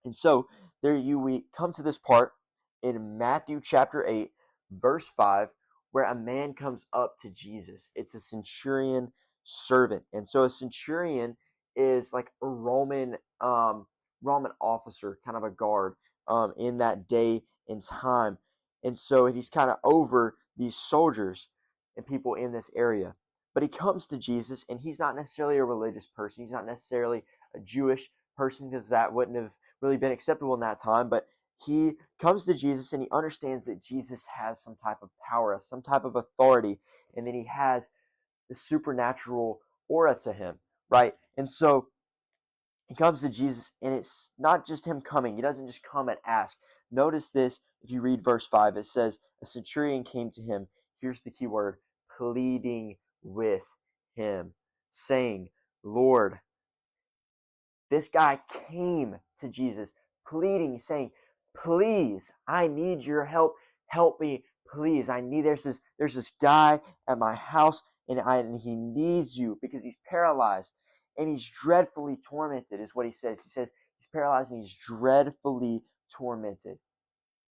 And so we come to this part in Matthew chapter 8, verse 5, where a man comes up to Jesus. It's a centurion servant. And so a centurion is like a Roman officer, kind of a guard in that day and time. And so he's kind of over these soldiers and people in this area. But he comes to Jesus, and he's not necessarily a religious person. He's not necessarily a Jewish person, because that wouldn't have really been acceptable in that time. But he comes to Jesus, and he understands that Jesus has some type of power, some type of authority, and then he has the supernatural aura to him, right? And so he comes to Jesus, and it's not just him coming. He doesn't just come and ask. Notice this, if you read verse 5, it says, a centurion came to him. Here's the key word, pleading with him, saying, Lord. This guy came to Jesus, pleading, saying, please, I need your help. Help me, please. There's this guy at my house, and he needs you because he's paralyzed and he's dreadfully tormented, is what he says. He says he's paralyzed and he's dreadfully tormented.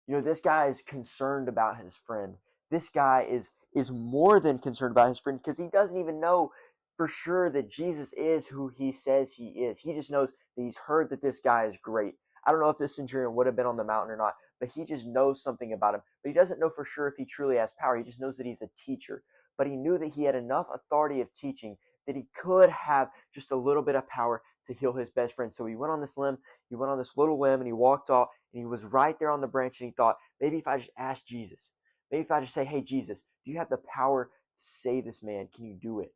You know, this guy is concerned about his friend. This guy is more than concerned about his friend, because he doesn't even know for sure that Jesus is who he says he is. He just knows that he's heard that this guy is great. I don't know if this centurion would have been on the mountain or not, but he just knows something about him. But he doesn't know for sure if he truly has power. He just knows that he's a teacher. But he knew that he had enough authority of teaching that he could have just a little bit of power to heal his best friend. So he went on this little limb, and he walked off, and he was right there on the branch, and he thought, maybe if I just ask Jesus, maybe if I just say, hey, Jesus, do you have the power to save this man? Can you do it?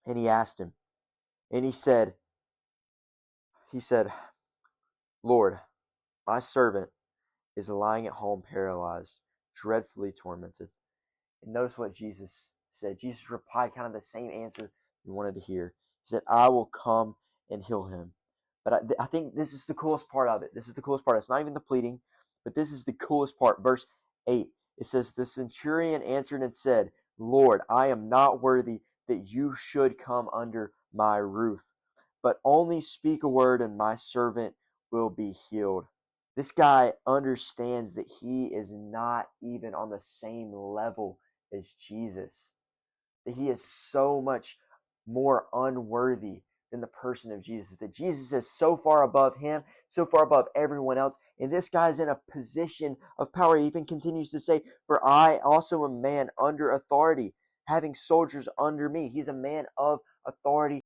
And he asked him, and he said, Lord, my servant is lying at home paralyzed, dreadfully tormented. And notice what Jesus said. Jesus replied kind of the same answer we wanted to hear. He said, I will come and heal him. But I think this is the coolest part of it. This is the coolest part. It's not even the pleading, but this is the coolest part. Verse 8, it says, the centurion answered and said, Lord, I am not worthy that you should come under my roof, but only speak a word and my servant will be healed. This guy understands that he is not even on the same level as Jesus, that he is so much more unworthy than the person of Jesus, that Jesus is so far above him, so far above everyone else, and this guy's in a position of power. He even continues to say, for I also am a man under authority, having soldiers under me. He's a man of authority